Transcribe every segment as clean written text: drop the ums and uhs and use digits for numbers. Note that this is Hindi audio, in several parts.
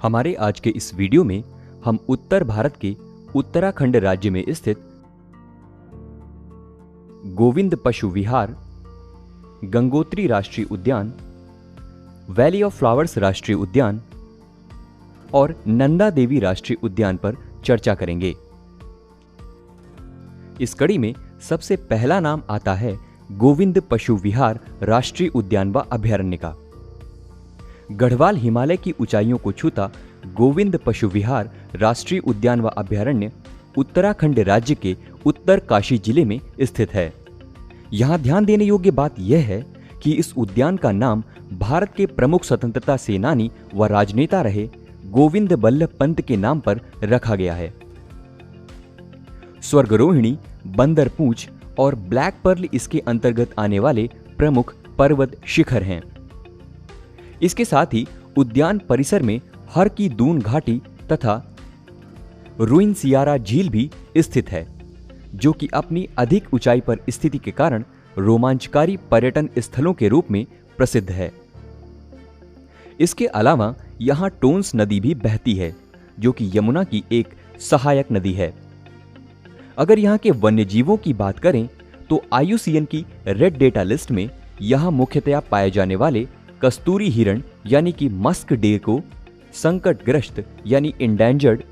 हमारे आज के इस वीडियो में हम उत्तर भारत के उत्तराखंड राज्य में स्थित गोविंद पशु विहार, गंगोत्री राष्ट्रीय उद्यान, वैली ऑफ फ्लावर्स राष्ट्रीय उद्यान और नंदा देवी राष्ट्रीय उद्यान पर चर्चा करेंगे। इस कड़ी में सबसे पहला नाम आता है गोविंद पशु विहार राष्ट्रीय उद्यान व अभयारण्य का। गढ़वाल हिमालय की ऊंचाइयों को छूता गोविंद पशु विहार राष्ट्रीय उद्यान व अभयारण्य उत्तराखंड राज्य के उत्तरकाशी जिले में स्थित है। यहां ध्यान देने योग्य बात यह है कि इस उद्यान का नाम भारत के प्रमुख स्वतंत्रता सेनानी व राजनेता रहे गोविंद बल्लभ पंत के नाम पर रखा गया है। स्वर्गरोहिणी, बंदर पूंछ और ब्लैक पर्ल इसके अंतर्गत आने वाले प्रमुख पर्वत शिखर हैं। इसके साथ ही उद्यान परिसर में हर की दून घाटी तथा रुइनसियारा झील भी स्थित है, जो कि अपनी अधिक ऊंचाई पर स्थिति के कारण रोमांचकारी पर्यटन स्थलों के रूप में प्रसिद्ध है। इसके अलावा यहां टोंस नदी भी बहती है, जो कि यमुना की एक सहायक नदी है। अगर यहां के वन्यजीवों की बात करें तो IUCN की रेड डेटा लिस्ट में यहां मुख्यतया पाए जाने वाले कस्तूरी हिरण यानी कि मस्क डेर को संकटग्रस्त यानी इंडेंजर्ड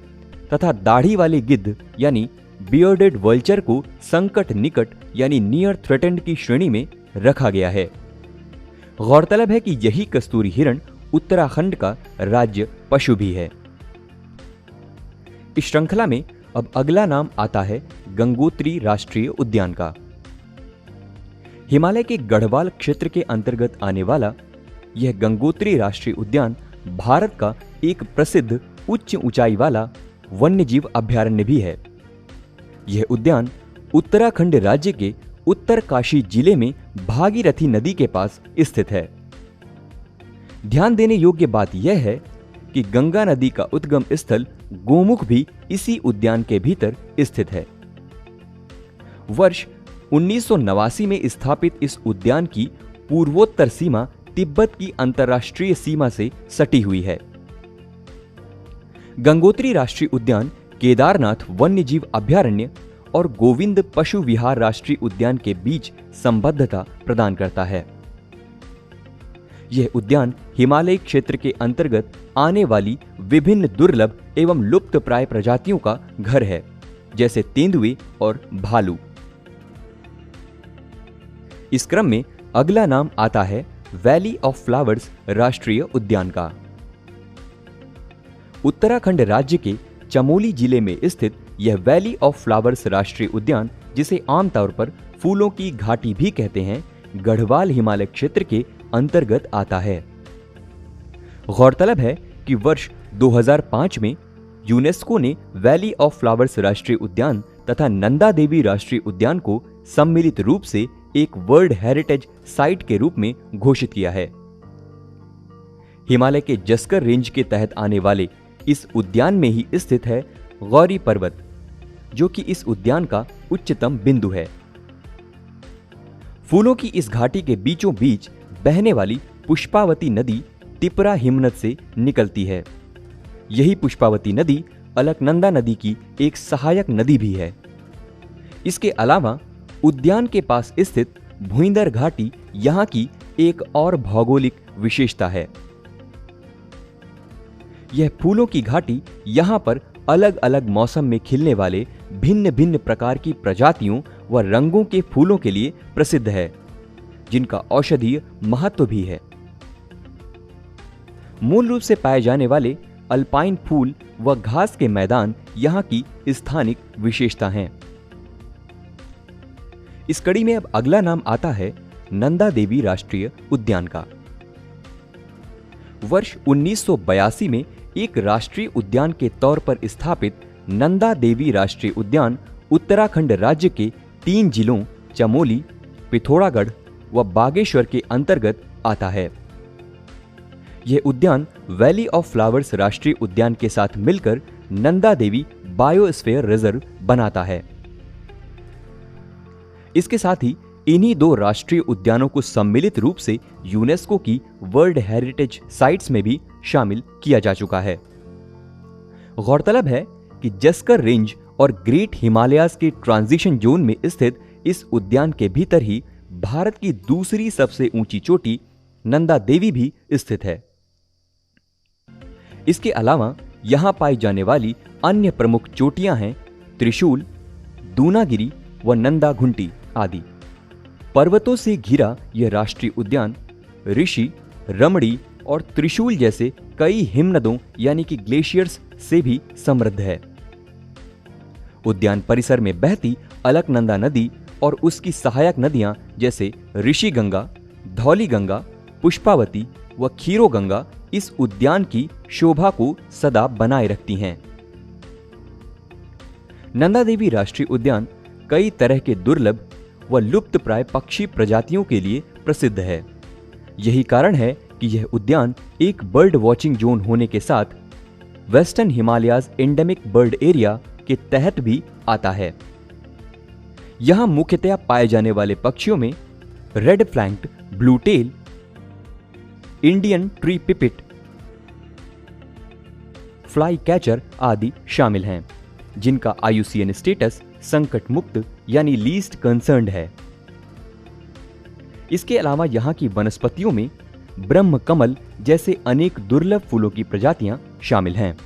तथा दाढ़ी वाले गिद्ध यानी बियर्डेड वल्चर को संकट निकट यानी नियर थ्रेटेंड की श्रेणी में रखा गया है। गौरतलब है कि यही कस्तूरी हिरण उत्तराखंड का राज्य पशु भी है। इस श्रृंखला में अब अगला नाम आता है गंगोत्री राष्ट्रीय उद्यान का। हिमालय के गढ़वाल क्षेत्र के अंतर्गत आने वाला यह गंगोत्री राष्ट्रीय उद्यान भारत का एक प्रसिद्ध उच्च ऊंचाई वाला वन्यजीव अभयारण्य भी है। यह उद्यान उत्तराखंड राज्य के उत्तरकाशी जिले में भागीरथी नदी के पास स्थित है। ध्यान देने योग्य बात यह है कि गंगा नदी का उद्गम स्थल गोमुख भी इसी उद्यान के भीतर स्थित है। वर्ष 1989 में स्थापित इस उद्यान की पूर्वोत्तर सीमा तिब्बत की अंतर्राष्ट्रीय सीमा से सटी हुई है। गंगोत्री राष्ट्रीय उद्यान केदारनाथ वन्यजीव अभयारण्य और गोविंद पशु विहार राष्ट्रीय उद्यान के बीच संबद्धता प्रदान करता है। यह उद्यान हिमालय क्षेत्र के अंतर्गत आने वाली विभिन्न दुर्लभ एवं लुप्तप्राय प्रजातियों का घर है, जैसे तेंदुए और भालू। इस क्रम में अगला नाम आता है वैली ऑफ फ्लावर्स राष्ट्रीय उद्यान का। उत्तराखंड राज्य के चमोली जिले में स्थित यह वैली ऑफ फ्लावर्स राष्ट्रीय उद्यान, जिसे आमतौर पर फूलों की घाटी भी कहते हैं, गढ़वाल हिमालय क्षेत्र के अंतर्गत आता है। गौरतलब है कि वर्ष 2005 में यूनेस्को ने वैली ऑफ फ्लावर्स राष्ट्रीय उद्यान तथा नंदा देवी राष्ट्रीय उद्यान को सम्मिलित रूप से एक वर्ल्ड हेरिटेज साइट के रूप में घोषित किया है। हिमालय के जस्कर रेंज के तहत आने वाले इस उद्यान में ही स्थित है गौरी पर्वत, जो कि इस उद्यान का उच्चतम बिंदु है। फूलों की इस घाटी के बीचों बीच बहने वाली पुष्पावती नदी तिपरा हिमनद से निकलती है। यही पुष्पावती नदी अलकनंदा नदी की एक सहायक नदी भी है। इसके अलावा उद्यान के पास स्थित भुइंदर घाटी यहां की एक और भौगोलिक विशेषता है। यह फूलों की घाटी यहां पर अलग अलग मौसम में खिलने वाले भिन्न भिन्न प्रकार की प्रजातियों व रंगों के फूलों के लिए प्रसिद्ध है, जिनका औषधीय महत्व भी है। मूल रूप से पाए जाने वाले अल्पाइन फूल व घास के मैदान यहां की स्थानिक विशेषता हैं। इस कड़ी में अब अगला नाम आता है नंदा देवी राष्ट्रीय उद्यान का। वर्ष 1982 में एक राष्ट्रीय उद्यान के तौर पर स्थापित नंदा देवी राष्ट्रीय उद्यान उत्तराखंड राज्य के 3 जिलों चमोली, पिथौरागढ़ व बागेश्वर के अंतर्गत आता है। यह उद्यान वैली ऑफ फ्लावर्स राष्ट्रीय उद्यान के साथ मिलकर नंदा देवी बायोस्फीयर रिजर्व बनाता है। इसके साथ ही इन्हीं 2 राष्ट्रीय उद्यानों को सम्मिलित रूप से यूनेस्को की वर्ल्ड हेरिटेज साइट्स में भी शामिल किया जा चुका है। गौरतलब है कि जस्कर रेंज और ग्रेट हिमालयाज के ट्रांजिशन जोन में स्थित इस उद्यान के भीतर ही भारत की दूसरी सबसे ऊंची चोटी नंदा देवी भी स्थित है। इसके अलावा यहां पाई जाने वाली अन्य प्रमुख चोटियां हैं त्रिशूल, दूनागिरी व नंदा घुंटी आदि। पर्वतों से घिरा यह राष्ट्रीय उद्यान ऋषि, रमणी और त्रिशूल जैसे कई हिमनदों यानी कि ग्लेशियर्स से भी समृद्ध है। उद्यान परिसर में बहती अलकनंदा नदी और उसकी सहायक नदियां जैसे ऋषि गंगा, धौली गंगा, पुष्पावती व खीरो गंगा इस उद्यान की शोभा को सदा बनाए रखती हैं। नंदा देवी राष्ट्रीय उद्यान कई तरह के दुर्लभ व लुप्तप्राय पक्षी प्रजातियों के लिए प्रसिद्ध है। यही कारण है कि यह उद्यान एक बर्ड वॉचिंग जोन होने के साथ western Himalayas endemic bird area के तहत भी आता है। यहां मुख्यतया पाए जाने वाले पक्षियों में red flanked blue tail, Indian tree pipit, flycatcher आदि शामिल हैं, जिनका IUCN स्टेटस संकट मुक्त यानी लीस्ट कंसर्न्ड है। इसके अलावा यहां की वनस्पतियों में ब्रह्म कमल जैसे अनेक दुर्लभ फूलों की प्रजातियां शामिल हैं।